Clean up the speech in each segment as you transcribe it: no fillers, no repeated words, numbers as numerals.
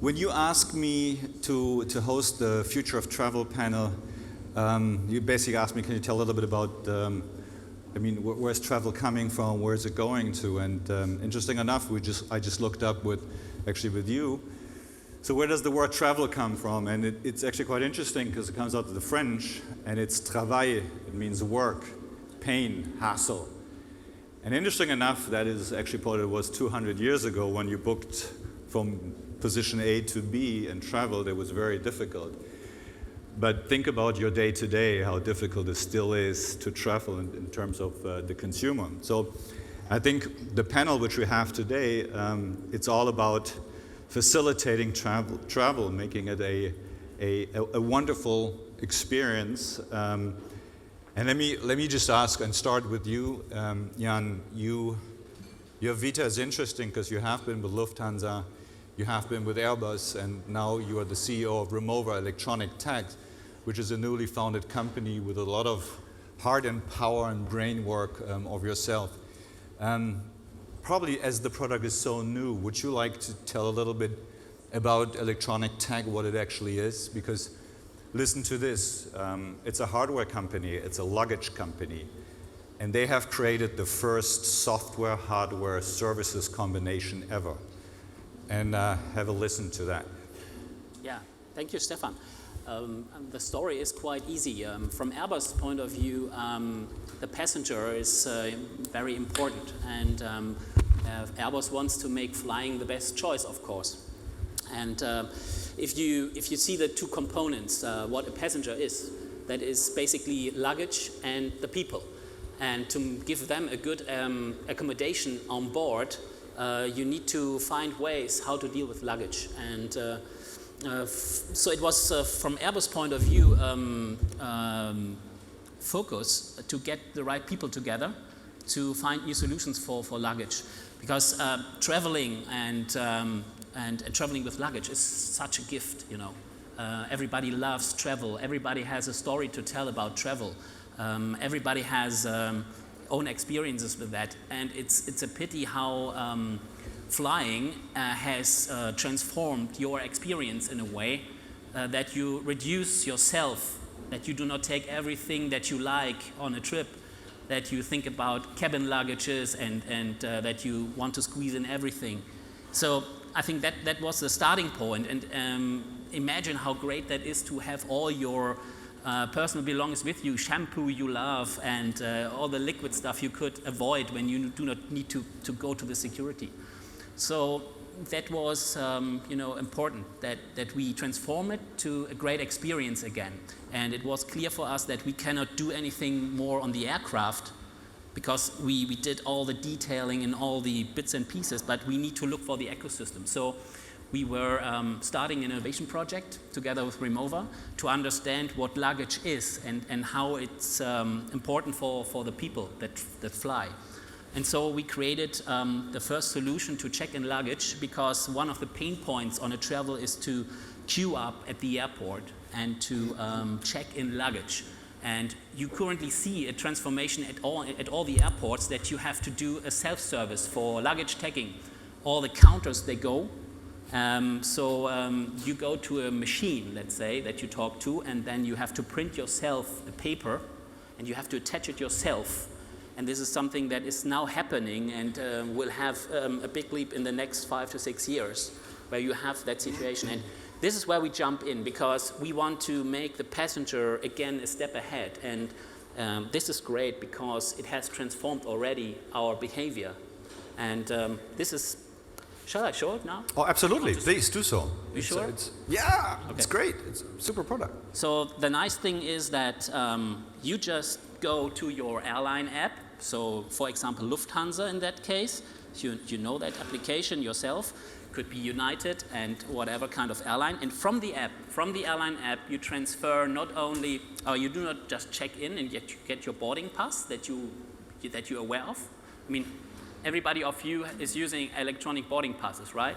When you ask me to host the Future of Travel panel, you basically asked me, can you tell a little bit about, where's travel coming from, where is it going to? And interesting enough, I just looked up with you. So where does the word travel come from? And it's actually quite interesting because it comes out of the French, and it's travail. It means work, pain, hassle. And interesting enough, that is actually what it was 200 years ago when you booked from position A to B and traveled. It was very difficult. But think about your day to day, how difficult it still is to travel in terms of the consumer. So I think the panel which we have today, it's all about facilitating travel, making it a wonderful experience. And let me just ask and start with you, Jan. Your vita is interesting because you have been with Lufthansa, you have been with Airbus, and now you are the CEO of Remova Electronic Tags, which is a newly founded company with a lot of heart and power and brain work of yourself. Probably as the product is so new, would you like to tell a little bit about electronic tag, what it actually is? Because listen to this, it's a hardware company, it's a luggage company, and they have created the first software, hardware, services combination ever. And have a listen to that. Yeah, thank you, Stefan. The story is quite easy. From Airbus' point of view, the passenger is very important, and Airbus wants to make flying the best choice, of course. And if you see the two components, what a passenger is, that is basically luggage and the people. And to give them a good accommodation on board, you need to find ways how to deal with luggage. And so it was, from Airbus' point of view, focus to get the right people together to find new solutions for luggage. Because traveling and traveling with luggage is such a gift, you know. Everybody loves travel. Everybody has a story to tell about travel. Everybody has own experiences with that. And it's a pity how flying has transformed your experience in a way that you reduce yourself, that you do not take everything that you like on a trip, that you think about cabin luggages and that you want to squeeze in everything. So I think that was the starting point, and imagine how great that is to have all your personal belongings with you, shampoo you love, and all the liquid stuff you could avoid when you do not need to go to the security. So that was important, that we transform it to a great experience again. And it was clear for us that we cannot do anything more on the aircraft because we did all the detailing and all the bits and pieces, but we need to look for the ecosystem. So we were starting an innovation project together with Remova to understand what luggage is and how it's important for the people that fly. And so we created the first solution to check-in luggage, because one of the pain points on a travel is to queue up at the airport and to check in luggage. And you currently see a transformation at all the airports that you have to do a self-service for luggage tagging. All the counters, they go. You go to a machine, let's say, that you talk to, and then you have to print yourself a paper, and you have to attach it yourself. And this is something that is now happening and will have a big leap in the next 5 to 6 years, where you have that situation. And this is where we jump in, because we want to make the passenger, again, a step ahead. And this is great because it has transformed already our behavior. And this is... Shall I show it now? Oh, absolutely. Please do so. You sure? Yeah, okay. It's great. It's a super product. So the nice thing is that you just go to your airline app. So, for example, Lufthansa in that case. You know that application yourself. Could be United and whatever kind of airline. And from the airline app, you transfer not only, you do not just check in and get your boarding pass that you're aware of. I mean, everybody of you is using electronic boarding passes, right?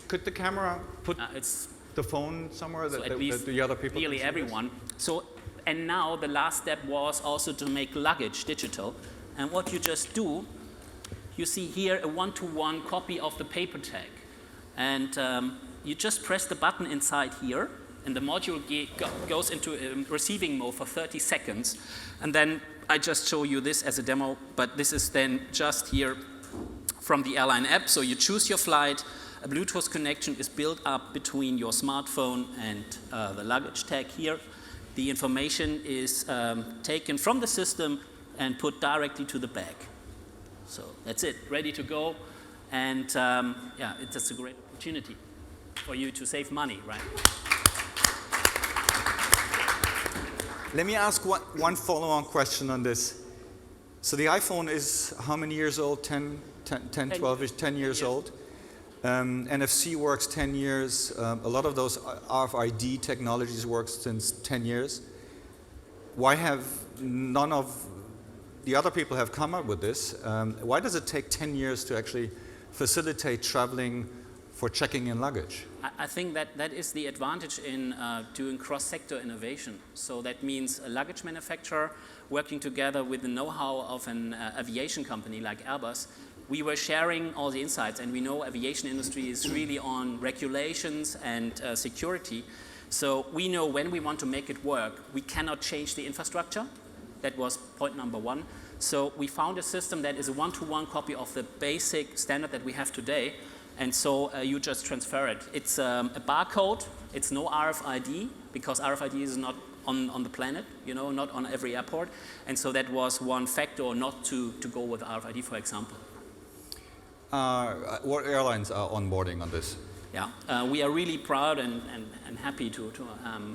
Could the camera put the phone somewhere that the other people nearly everyone. So, and now the last step was also to make luggage digital. And what you just do, you see here a one-to-one copy of the paper tag. And you just press the button inside here, and the module goes into receiving mode for 30 seconds. And then I just show you this as a demo, but this is then just here from the airline app. So you choose your flight, a Bluetooth connection is built up between your smartphone and the luggage tag here. The information is taken from the system and put directly to the bag. So that's it, ready to go. And yeah, it's a great opportunity for you to save money, right? Let me ask one follow-on question on this. So the iPhone is how many years old? 10, 12-ish, 10 years old. NFC works 10 years. A lot of those RFID technologies work since 10 years. Why have none of the other people have come up with this? Why does it take 10 years to actually facilitate traveling for checking in luggage? I think that is the advantage in doing cross-sector innovation. So that means a luggage manufacturer working together with the know-how of an aviation company like Airbus. We were sharing all the insights, and we know aviation industry is really on regulations and security. So we know when we want to make it work, we cannot change the infrastructure. That was point number one. So we found a system that is a one-to-one copy of the basic standard that we have today. And so you just transfer it. It's a barcode. It's no RFID, because RFID is not on the planet, you know, not on every airport. And so that was one factor not to go with RFID, for example. What airlines are onboarding on this? Yeah, we are really proud and happy to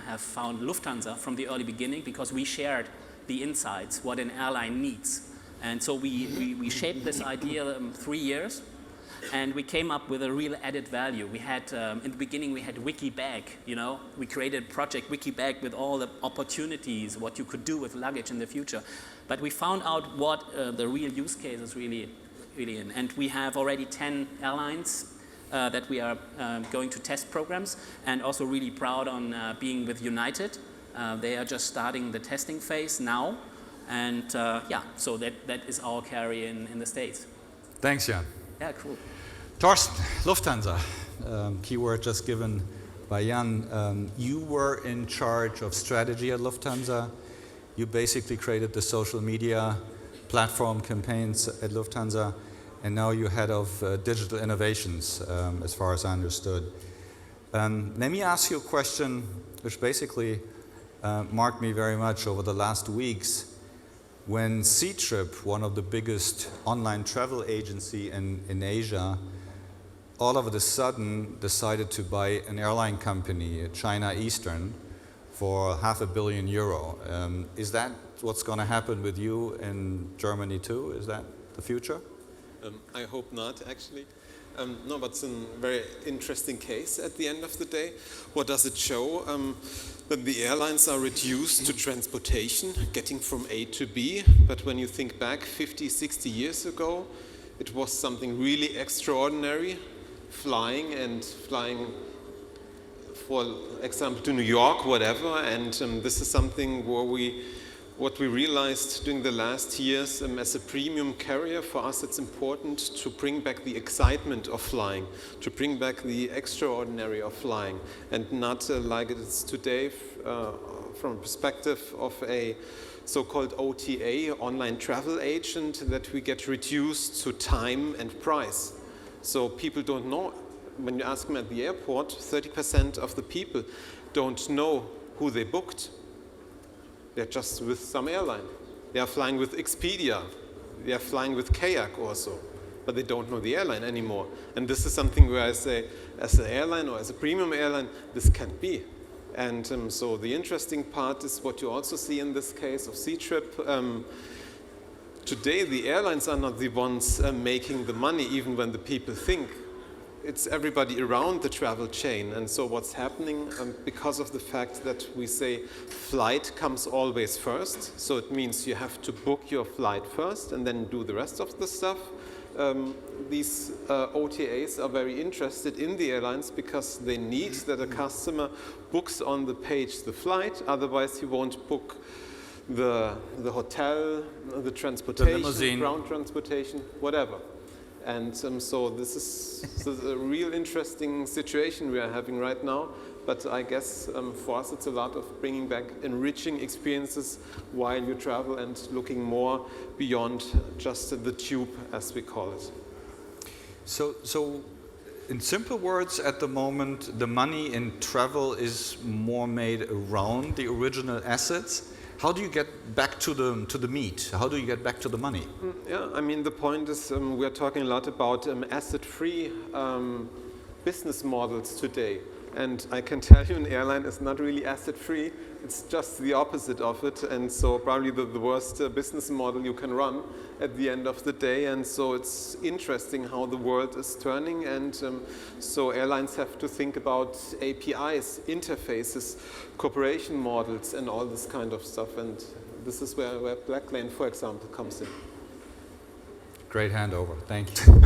have found Lufthansa from the early beginning, because we shared the insights, what an airline needs. And so we shaped this idea 3 years. And we came up with a real added value. We had, in the beginning, we had WikiBag, you know. We created Project WikiBag with all the opportunities, what you could do with luggage in the future. But we found out what the real use case is really in. And we have already 10 airlines that we are going to test programs, and also really proud on being with United. They are just starting the testing phase now. And yeah, so that is our carry in the States. Thanks, Jan. Yeah, cool. Torsten, Lufthansa, keyword just given by Jan. You were in charge of strategy at Lufthansa. You basically created the social media platform campaigns at Lufthansa, and now you're head of digital innovations, as far as I understood. Let me ask you a question which basically marked me very much over the last weeks. When Ctrip, one of the biggest online travel agency in Asia, all of a sudden decided to buy an airline company, China Eastern, for €500 million. Is that what's going to happen with you in Germany too? Is that the future? I hope not, actually. No, but it's a very interesting case at the end of the day. What does it show? That the airlines are reduced to transportation, getting from A to B. But when you think back 50, 60 years ago, it was something really extraordinary, flying, for example, to New York, whatever. And this is something where what we realized during the last years, as a premium carrier, for us it's important to bring back the excitement of flying, to bring back the extraordinary of flying, and not like it is today from a perspective of a so-called OTA, online travel agent, that we get reduced to time and price. So people don't know. When you ask them at the airport, 30% of the people don't know who they booked. They're just with some airline. They are flying with Expedia. They are flying with Kayak also. But they don't know the airline anymore. And this is something where I say, as an airline or as a premium airline, this can't be. And so the interesting part is what you also see in this case of Ctrip. Today, the airlines are not the ones making the money, even when the people think. It's everybody around the travel chain. And so what's happening, because of the fact that we say flight comes always first, so it means you have to book your flight first and then do the rest of the stuff. These OTAs are very interested in the airlines because they need that a customer books on the page the flight, otherwise he won't book the hotel, the transportation, the limousine, ground transportation, whatever. And so this is a real interesting situation we are having right now. But I guess for us it's a lot of bringing back enriching experiences while you travel and looking more beyond just the tube, as we call it. So in simple words, at the moment, the money in travel is more made around the original assets. How do you get back to the meat? How do you get back to the money? Yeah, I mean, the point is we're talking a lot about asset-free business models today. And I can tell you an airline is not really asset-free. It's just the opposite of it. And so probably the worst business model you can run at the end of the day. And so it's interesting how the world is turning. And so airlines have to think about APIs, interfaces, cooperation models, and all this kind of stuff. And this is where Blacklane, for example, comes in. Great handover. Thank you.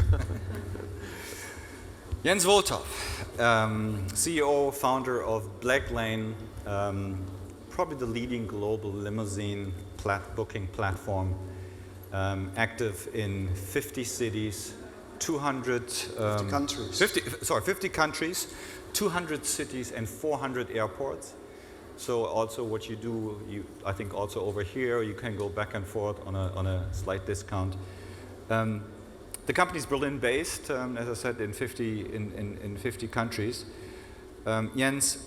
Jens Wohltorf, CEO, founder of Blacklane, probably the leading global limousine booking platform, active in 50 cities, 50 countries, 200 cities and 400 airports. So also what you do, I think also over here, you can go back and forth on a slight discount. The company is Berlin-based, as I said, in 50 countries. Jens,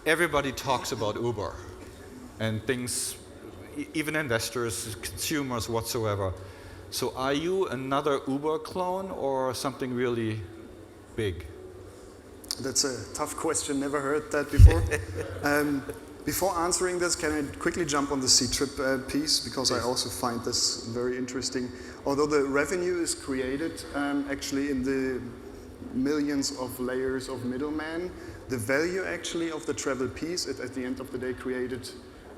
everybody talks about Uber and things, even investors, consumers, whatsoever. So are you another Uber clone or something really big? That's a tough question, never heard that before. Before answering this, can I quickly jump on the C-Trip piece, because I also find this very interesting. Although the revenue is created actually in the millions of layers of middlemen, the value actually of the travel piece is at the end of the day created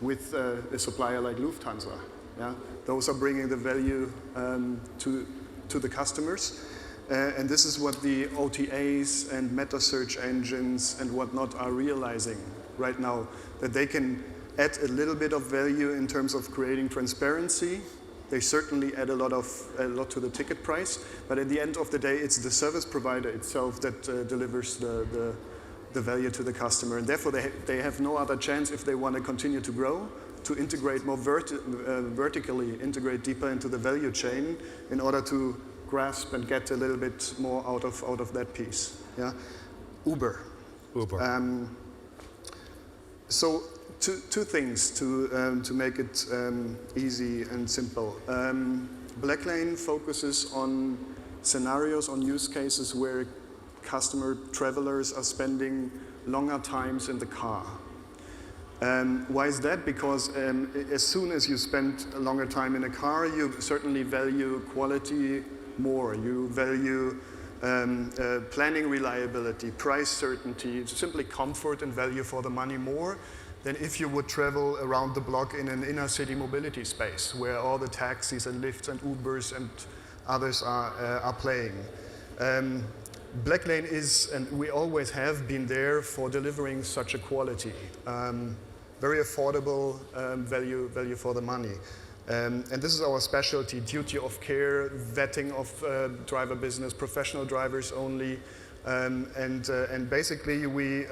with a supplier like Lufthansa. Yeah? Those are bringing the value to the customers. And this is what the OTAs and meta search engines and whatnot are realizing right now, that they can add a little bit of value in terms of creating transparency. They certainly add a lot to the ticket price, but at the end of the day, it's the service provider itself that delivers the value to the customer. And therefore, they have no other chance, if they want to continue to grow, to integrate more vertically, integrate deeper into the value chain in order to grasp and get a little bit more out of that piece. Yeah? Uber. So two things to make it easy and simple. Blacklane focuses on scenarios, on use cases where travelers are spending longer times in the car. Why is that? Because as soon as you spend a longer time in a car, you certainly value quality more. You value planning reliability, price certainty, simply comfort and value for the money more than if you would travel around the block in an inner city mobility space where all the taxis and Lyfts and Ubers and others are playing. Blacklane is, and we always have been there for delivering such a quality. Very affordable value for the money. And this is our specialty: duty of care, vetting of driver business, professional drivers only, and basically we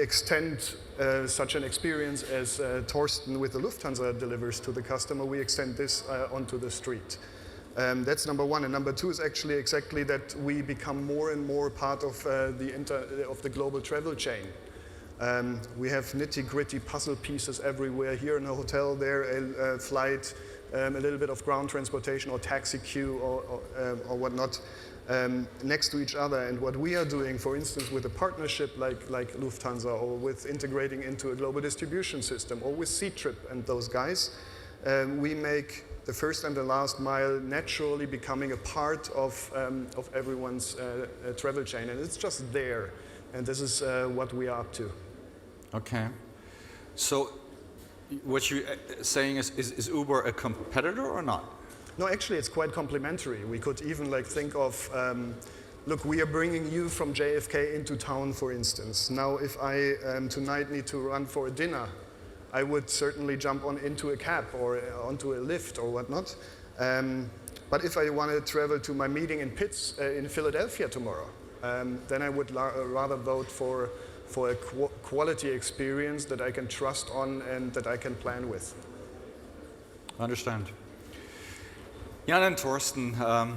extend such an experience as Torsten with the Lufthansa delivers to the customer. We extend this onto the street. That's number one, and number two is actually exactly that we become more and more part of the global travel chain. We have nitty-gritty puzzle pieces everywhere, here in a hotel, there a flight, a little bit of ground transportation or taxi queue or whatnot next to each other. And what we are doing, for instance, with a partnership like Lufthansa, or with integrating into a global distribution system, or with C-Trip and those guys, we make the first and the last mile naturally becoming a part of everyone's travel chain. And it's just there. And this is what we are up to. Okay. So what you're saying is Uber a competitor or not? No, actually it's quite complementary. We could even think of, look, we are bringing you from JFK into town, for instance. Now, if I tonight need to run for a dinner, I would certainly jump into a cab or onto a Lyft or whatnot. But if I want to travel to my meeting in in Philadelphia tomorrow, then I would rather vote for a quality experience that I can trust on and that I can plan with. Understand. Jan and Torsten,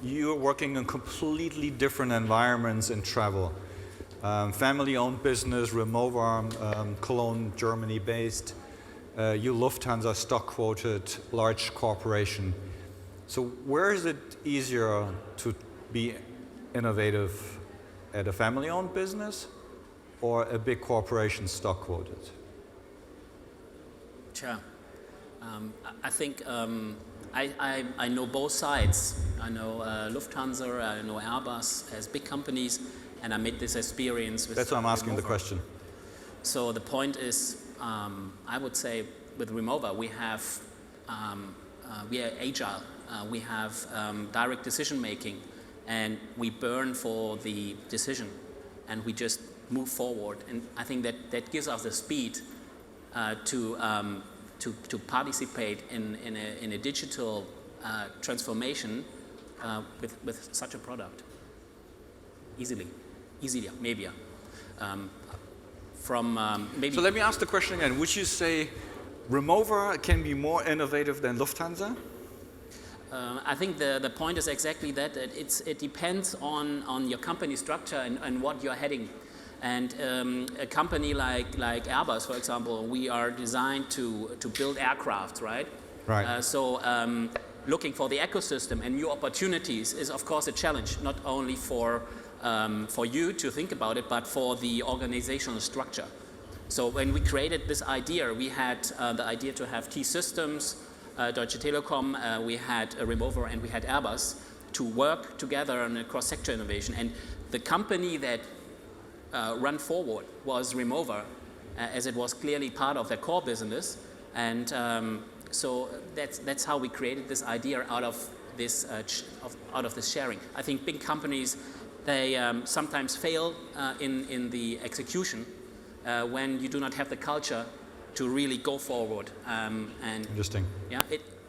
you're working in completely different environments in travel. Family-owned business, Remover, Cologne, Germany-based. You Lufthansa stock-quoted, large corporation. So where is it easier to be innovative at a family-owned business or a big corporation stock-quoted? Sure. I think I know both sides. I know Lufthansa, I know Airbus as big companies, and I made this experience with. That's why I'm asking the Remover. question. So the point is, I would say with Remover we are agile. We have direct decision making, and we burn for the decision, and we just move forward. And I think that gives us the speed to participate in a digital transformation with such a product easier, maybe. So let me ask the question again. Would you say Remover can be more innovative than Lufthansa? I think the point is exactly that. It depends on your company structure and what you're heading. And a company like Airbus, for example, we are designed to build aircraft, right? Right. So looking for the ecosystem and new opportunities is, of course, a challenge, not only for you to think about it, but for the organizational structure. So when we created this idea, we had the idea to have T-Systems, Deutsche Telekom, we had a Remover, and we had Airbus to work together on a cross-sector innovation. And the company that ran forward was Remover, as it was clearly part of their core business. And so that's how we created this idea out of this sharing. I think big companies, they sometimes fail in the execution when you do not have the culture to really go forward. And Interesting. yeah,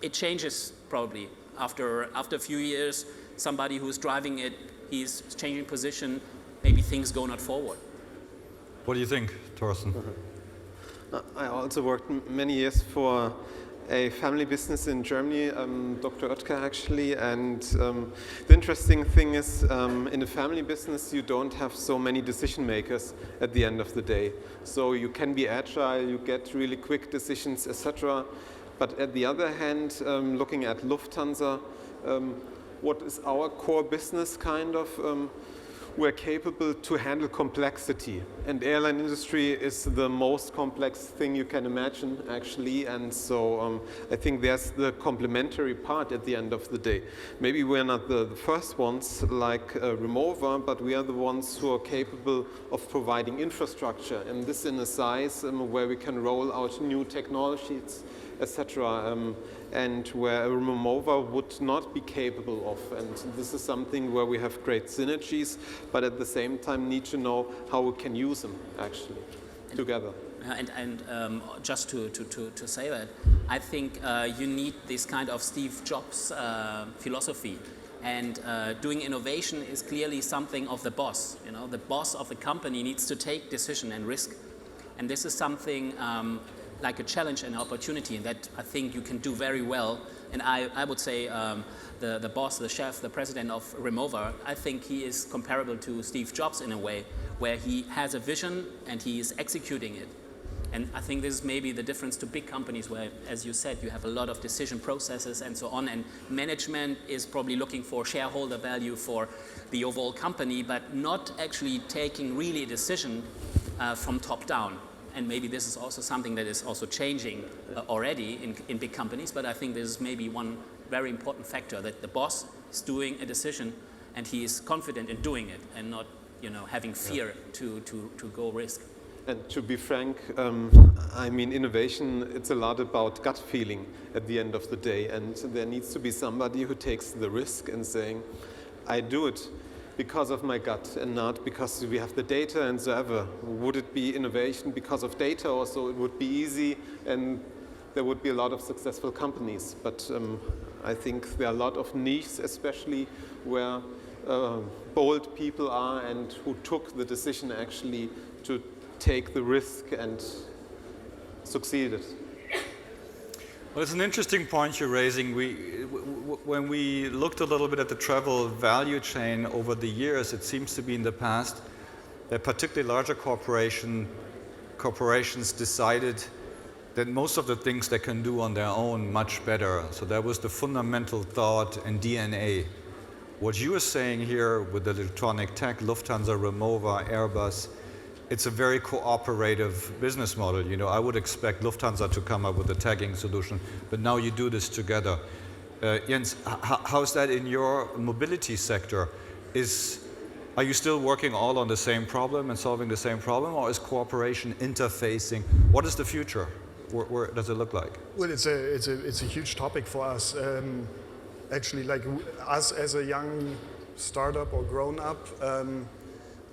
it changes probably after a few years. Somebody who's driving it, he's changing position. Maybe things go not forward. What do you think, Torsten? I also worked many years for a family business in Germany, Dr. Oetker actually, and the interesting thing is in a family business you don't have so many decision makers at the end of the day. So you can be agile, you get really quick decisions, etc. But at the other hand, looking at Lufthansa, what is our core business kind of? We're capable to handle complexity, and airline industry is the most complex thing you can imagine actually, and so I think there's the complementary part at the end of the day. Maybe we're not the first ones like Remover, but we are the ones who are capable of providing infrastructure, and this in a size where we can roll out new technologies, etc. And where a Remover would not be capable of. And this is something where we have great synergies, but at the same time need to know how we can use them actually together. And just to say that, I think you need this kind of Steve Jobs philosophy. And doing innovation is clearly something of the boss. You know, the boss of the company needs to take decision and risk. And this is something like a challenge and opportunity that I think you can do very well. And I would say the boss, the chef, the president of Remover, I think he is comparable to Steve Jobs in a way, where he has a vision and he is executing it. And I think this is maybe the difference to big companies where, as you said, you have a lot of decision processes and so on, and management is probably looking for shareholder value for the overall company, but not actually taking really a decision from top down. And maybe this is also something that is also changing already in big companies, but I think this is maybe one very important factor, that the boss is doing a decision and he is confident in doing it and not, you know, having fear to go risk. And to be frank, I mean, innovation, it's a lot about gut feeling at the end of the day, and there needs to be somebody who takes the risk and saying, I do it because of my gut and not because we have the data and so ever. Would it be innovation because of data also? It would be easy and there would be a lot of successful companies. But I think there are a lot of niches, especially where bold people are and who took the decision actually to take the risk and succeeded. Well, it's an interesting point you're raising. When we looked a little bit at the travel value chain over the years, it seems to be in the past that particularly larger corporations decided that most of the things they can do on their own much better. So that was the fundamental thought and DNA. What you are saying here with the electronic tech, Lufthansa, Remova, Airbus, it's a very cooperative business model. You know, I would expect Lufthansa to come up with a tagging solution, but now you do this together. Jens, how's that in your mobility sector? Are you still working all on the same problem and solving the same problem, or is cooperation interfacing? What is the future? Where does it look like? Well, it's a huge topic for us. Actually, like us as a young startup or grown up,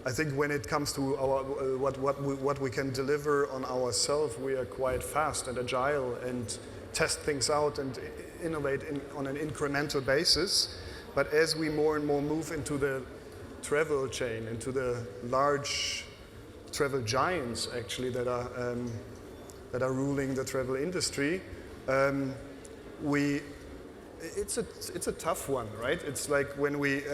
I think when it comes to our what we can deliver on ourselves, we are quite fast and agile and test things out and innovate on an incremental basis. But as we more and more move into the travel chain, into the large travel giants actually that are ruling the travel industry, it's a tough one, right? It's like when we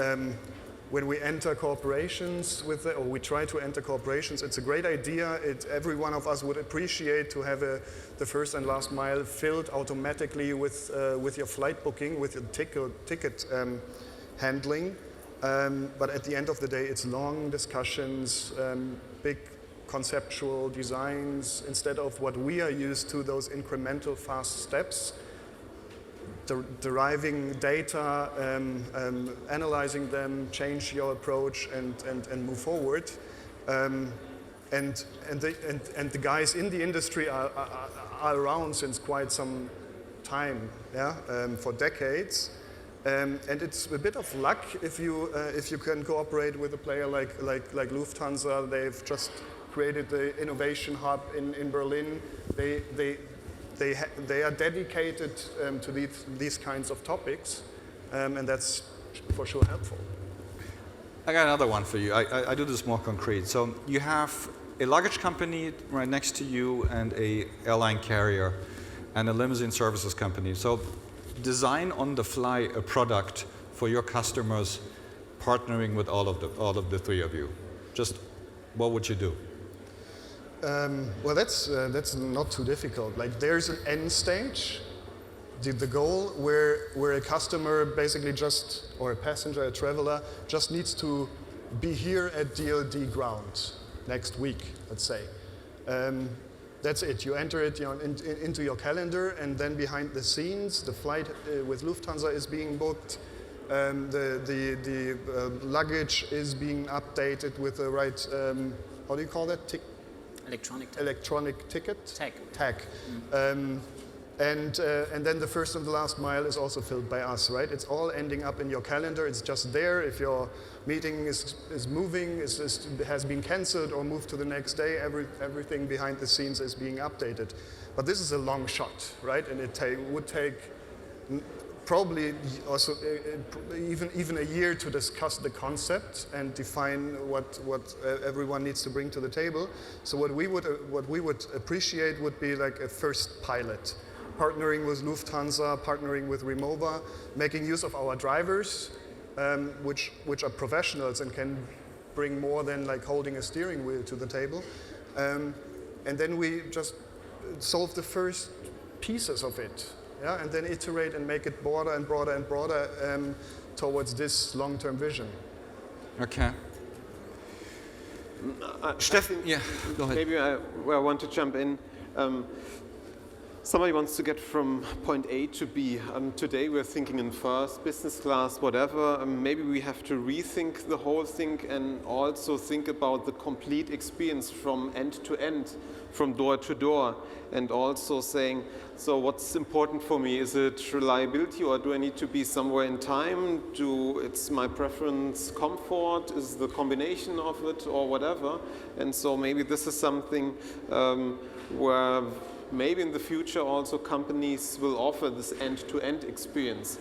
enter corporations or we try to enter corporations, it's a great idea. Every one of us would appreciate to have the first and last mile filled automatically with your flight booking, with your ticket handling. But at the end of the day, it's long discussions, big conceptual designs, instead of what we are used to, those incremental fast steps. Deriving data, analyzing them, change your approach, and move forward. And the guys in the industry are around since quite some time, yeah, for decades. And it's a bit of luck if you can cooperate with a player like Lufthansa. They've just created the innovation hub in Berlin. They are dedicated to these kinds of topics, and that's for sure helpful. I got another one for you. I do this more concrete. So you have a luggage company right next to you and a airline carrier and a limousine services company. So design on the fly a product for your customers, partnering with all of the three of you. Just what would you do? Well, that's not too difficult. Like, there's an end stage, the goal where a customer basically or a passenger, a traveler, just needs to be here at DLD ground next week, let's say. That's it. You enter it into your calendar, and then behind the scenes, the flight with Lufthansa is being booked. The luggage is being updated with the right, how do you call that? Electronic ticket? Tag. And then the first and the last mile is also filled by us, right? It's all ending up in your calendar. It's just there. If your meeting is moving, has been cancelled or moved to the next day, everything behind the scenes is being updated. But this is a long shot, right? And it would take probably also even a year to discuss the concept and define what everyone needs to bring to the table. So what we would appreciate would be like a first pilot, partnering with Lufthansa, partnering with Remova, making use of our drivers, which are professionals and can bring more than like holding a steering wheel to the table, and then we just solve the first pieces of it. Yeah, and then iterate and make it broader and broader and broader towards this long-term vision. Okay. Stefan, yeah, go ahead. Maybe I want to jump in. Somebody wants to get from point A to B. Today we're thinking in first, business class, whatever. Maybe we have to rethink the whole thing and also think about the complete experience from end to end, from door to door, and also saying, so what's important for me? Is it reliability, or do I need to be somewhere in time? It's my preference comfort? Is the combination of it, or whatever? And so maybe this is something where maybe in the future also companies will offer this end-to-end experience.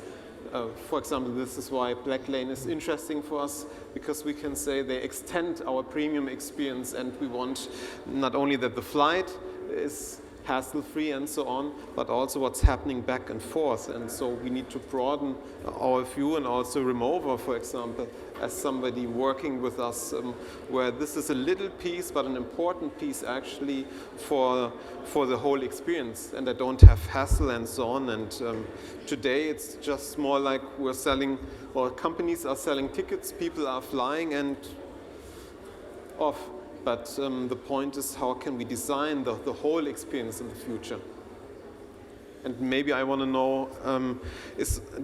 For example, this is why Black Lane is interesting for us, because we can say they extend our premium experience, and we want not only that the flight is hassle-free and so on, but also what's happening back and forth. And so we need to broaden our view, and also Remover, for example, as somebody working with us, where this is a little piece, but an important piece actually for the whole experience. And I don't have hassle and so on. And today it's just more like we're selling, or companies are selling tickets, people are flying and off. But the point is, how can we design the whole experience in the future? And maybe I want to know,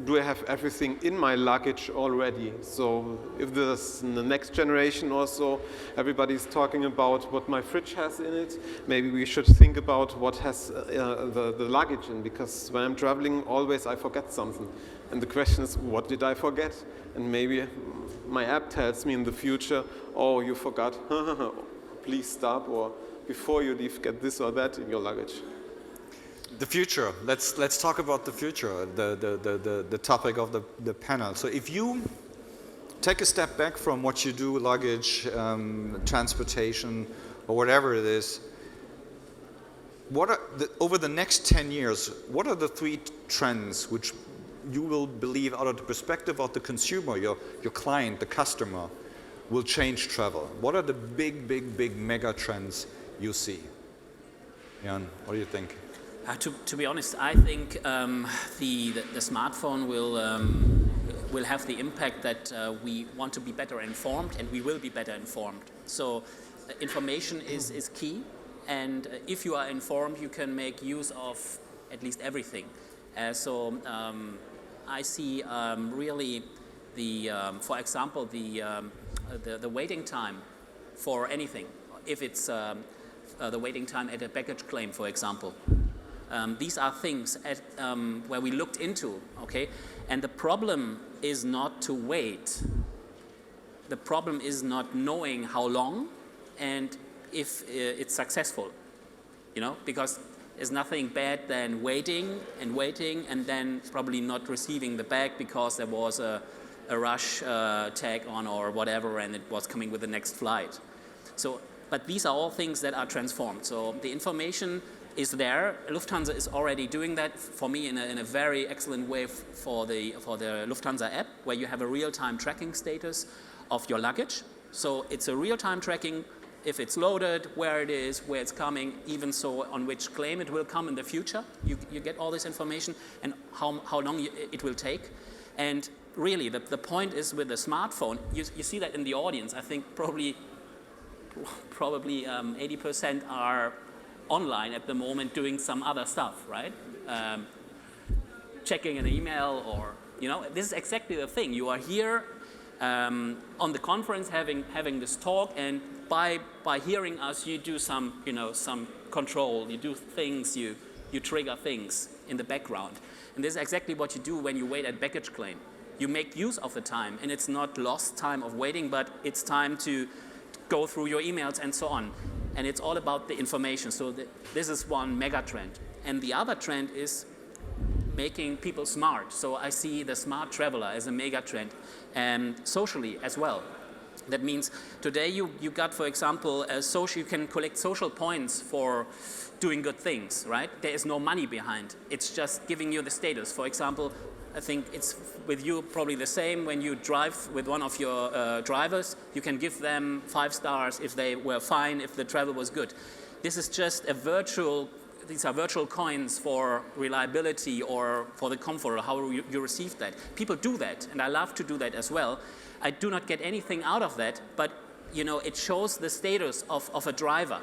do I have everything in my luggage already? So if there's in the next generation or so, everybody's talking about what my fridge has in it, maybe we should think about what has the luggage in, because when I'm traveling, always I forget something. And the question is, what did I forget? And maybe my app tells me in the future, oh, you forgot, please stop, or before you leave, get this or that in your luggage. The future. Let's talk about the future, the topic of the panel. So if you take a step back from what you do, luggage, transportation, or whatever it is, what are over the next 10 years, what are the 3 trends which you will believe, out of the perspective of the consumer, your client, the customer, will change travel? What are the big mega trends you see? Jan, what do you think? To be honest, I think the smartphone will have the impact that we want to be better informed, and we will be better informed. So information is key, and if you are informed, you can make use of at least everything. So I see really for example, the waiting time for anything. If it's the waiting time at a baggage claim, for example. These are things where we looked into, okay? And the problem is not to wait. The problem is not knowing how long and if it's successful, you know? Because there's nothing bad than waiting and then probably not receiving the bag because there was a rush tag on or whatever, and it was coming with the next flight. So, but these are all things that are transformed. So the information is there. Lufthansa is already doing that for me in a very excellent way for the Lufthansa app, where you have a real-time tracking status of your luggage. So it's a real-time tracking, if it's loaded, where it is, where it's coming, even so on which claim it will come in the future. You get all this information and how long it will take. And really, the point is with the smartphone, you see that in the audience. I think probably 80% are online at the moment doing some other stuff, right? Checking an email, or, you know, this is exactly the thing. You are here on the conference having this talk, and by hearing us, you do some, you know, some control. You do things, you trigger things in the background. And this is exactly what you do when you wait at baggage claim. You make use of the time, and it's not lost time of waiting, but it's time to go through your emails and so on. And it's all about the information. So this is one mega trend. And the other trend is making people smart. So I see the smart traveler as a mega trend, and socially as well. That means today you got, for example, you can collect social points for doing good things, right? There is no money behind. It's just giving you the status. For example, I think it's with you probably the same. When you drive with one of your drivers, you can give them 5 stars if they were fine, if the travel was good. This is just these are virtual coins for reliability or for the comfort, or how you receive that. People do that, and I love to do that as well. I do not get anything out of that, but you know, it shows the status of a driver.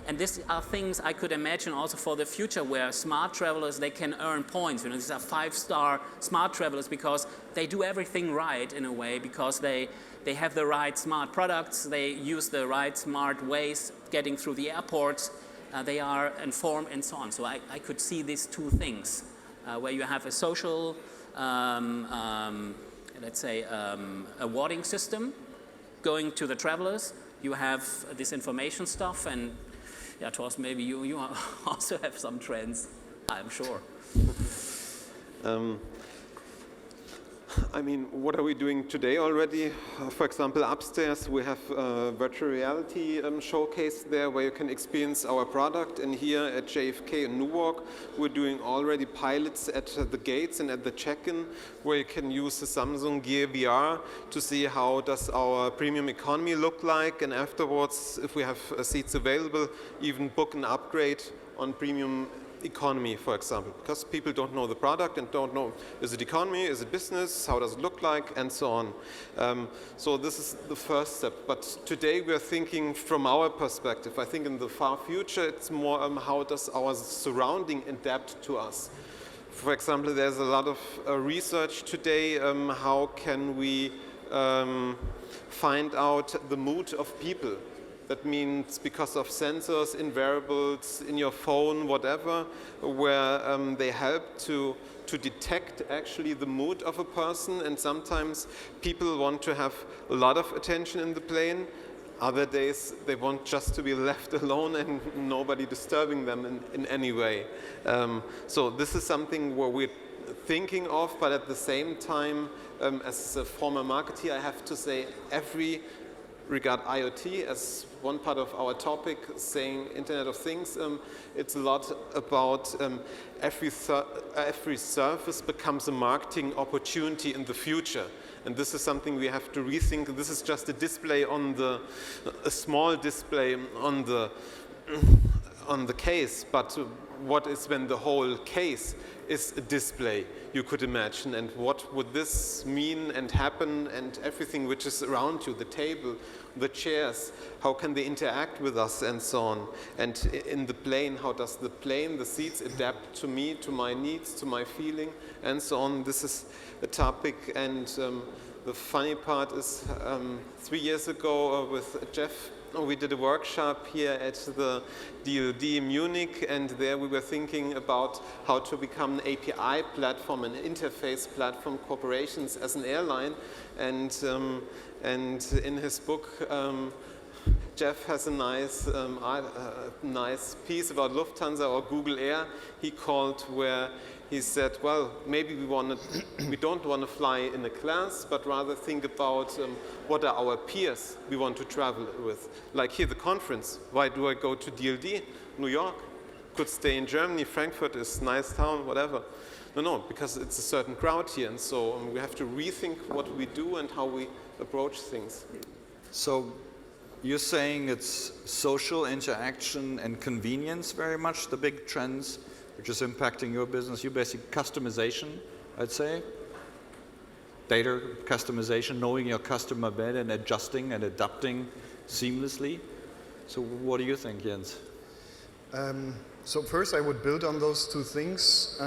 And these are things I could imagine also for the future, where smart travelers, they can earn points. You know, these are 5-star smart travelers because they do everything right in a way, because they have the right smart products, they use the right smart ways getting through the airports, they are informed and so on. So I could see these 2 things, where you have a social, let's say, awarding system going to the travelers. You have this information stuff, and yeah, Torsten, maybe you also have some trends, I'm sure. I mean, what are we doing today already? For example, upstairs we have a virtual reality showcase there where you can experience our product. And here at JFK in Newark, we're doing already pilots at the gates and at the check-in where you can use the Samsung Gear VR to see how does our premium economy look like. And afterwards, if we have seats available, even book an upgrade on premium economy, for example, because people don't know the product and don't know, is it economy, is it business, how does it look like, and so on. So this is the first step. But today we are thinking from our perspective. I think in the far future it's more how does our surrounding adapt to us. For example, there's a lot of research today, how can we find out the mood of people. That means because of sensors, in wearables, in your phone, whatever, where they help to detect actually the mood of a person. And sometimes people want to have a lot of attention in the plane. Other days they want just to be left alone and nobody disturbing them in any way. So this is something where we're thinking of, but at the same time, as a former marketer, I have to say regard IoT as one part of our topic, saying Internet of Things, it's a lot about every service becomes a marketing opportunity in the future. And this is something we have to rethink. This is just a display a small display on the case, but what is when the whole case is a display, you could imagine, and what would this mean and happen, and everything which is around you, the table, the chairs, how can they interact with us, and so on. And in the plane, how does the plane, the seats adapt to me, to my needs, to my feeling, and so on. This is a topic, and the funny part is 3 years ago with Jeff, we did a workshop here at the DLD Munich, and there we were thinking about how to become an API platform, an interface platform, corporations as an airline. And in his book, Jeff has a nice piece about Lufthansa or Google Air he called, where he said, well, maybe we don't want to fly in a class, but rather think about what are our peers we want to travel with. Like here, the conference. Why do I go to DLD? New York. Could stay in Germany. Frankfurt is a nice town, whatever. No, because it's a certain crowd here, and so we have to rethink what we do and how we approach things. So you're saying it's social interaction and convenience very much the big trends which is impacting your business. You basically customization, I'd say. Data customization, knowing your customer better and adjusting and adapting seamlessly. So what do you think, Jens? So first I would build on those two things.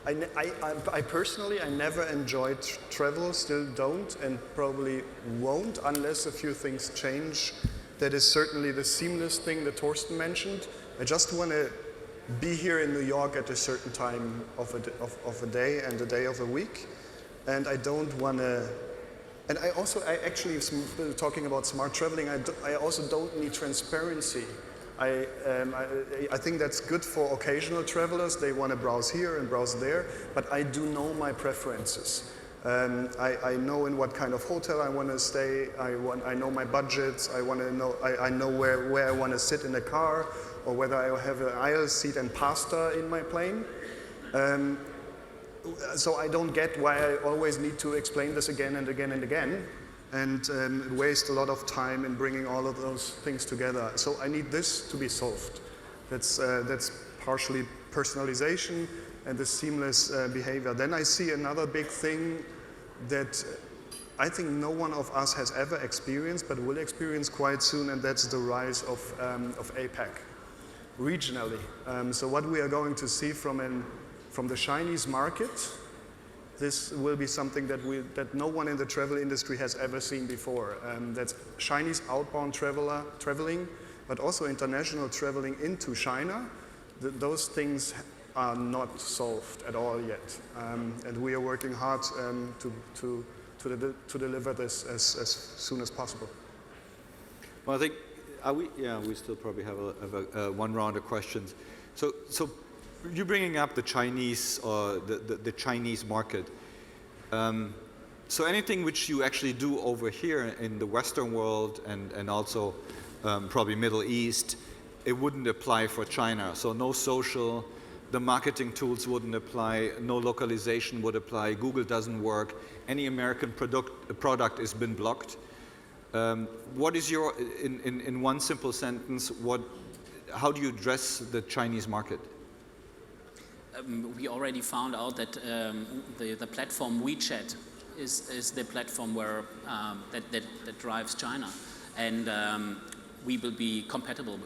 I personally, I never enjoyed travel, still don't, and probably won't unless a few things change. That is certainly the seamless thing that Torsten mentioned. I just want to be here in New York at a certain time of a day and a day of a week, and I don't want to. And I actually, talking about smart traveling, I also don't need transparency. I think that's good for occasional travelers. They want to browse here and browse there, but I do know my preferences. I know in what kind of hotel I want to stay. I know my budgets. I know where I want to sit in the car, or whether I have an aisle seat and pasta in my plane. So I don't get why I always need to explain this again and again and again, and waste a lot of time in bringing all of those things together. So I need this to be solved. That's partially personalization and the seamless behavior. Then I see another big thing that I think no one of us has ever experienced, but will experience quite soon, and that's the rise of APAC regionally. So what we are going to see from the Chinese market, this will be something that no one in the travel industry has ever seen before. That's Chinese outbound traveling, but also international traveling into China. Those things are not solved at all yet, and we are working hard to deliver this as soon as possible. Well, I think we still probably have one round of questions. So you're bringing up the Chinese or the Chinese market. So anything which you actually do over here in the Western world and also probably Middle East, it wouldn't apply for China. So no social, the marketing tools wouldn't apply, no localization would apply, Google doesn't work, any American product has been blocked. What is your, in one simple sentence, how do you address the Chinese market? We already found out that the platform WeChat is the platform where that drives China, and we will be compatible,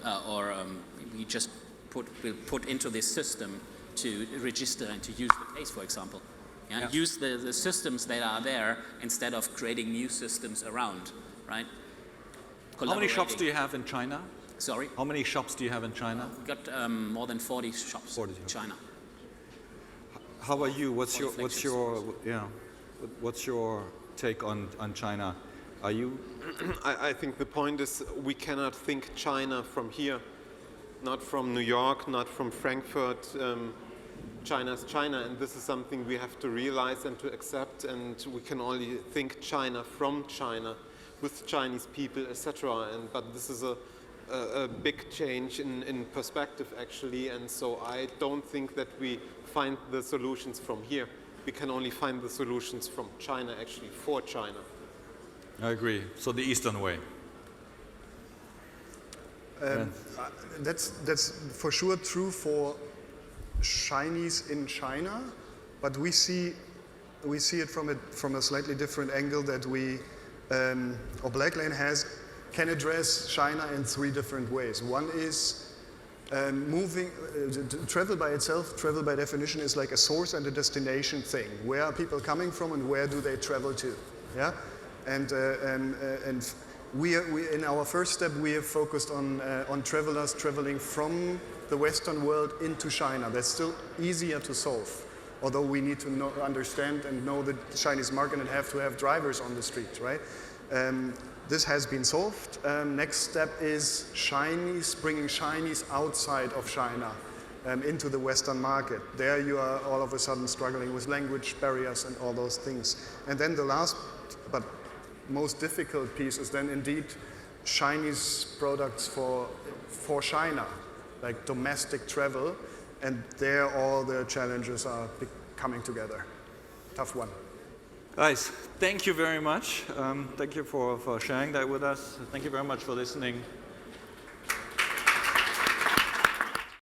we just will put into this system to register and to use the place, for example. Yeah? Use the systems that are there instead of creating new systems around, right? How many shops do you have in China? Sorry? How many shops do you have in China? We've got more than 40 shops in China. How about you? What's your take on China? Are you? I think the point is we cannot think China from here, not from New York, not from Frankfurt. China's China, and this is something we have to realize and to accept, and we can only think China from China, with Chinese people, etc. But this is a big change in perspective, actually, and so I don't think that we find the solutions from here. We can only find the solutions from China, actually, for China. I agree. So the Eastern way. That's for sure true for Chinese in China, but we see it from a slightly different angle that or Blacklane can address China in 3 different ways. One is travel by itself. Travel by definition is like a source and a destination thing. Where are people coming from and where do they travel to? Yeah, and we in our first step we have focused on travelers traveling from the Western world into China. That's still easier to solve, although we need to understand and know the Chinese market and have to have drivers on the street, right? This has been solved. Next step is bringing Chinese outside of China into the Western market. There you are all of a sudden struggling with language barriers and all those things. And then the last but most difficult piece is then indeed Chinese products for China, like domestic travel, and there all the challenges are coming together. Tough one. Guys, thank you very much. Thank you for sharing that with us. Thank you very much for listening.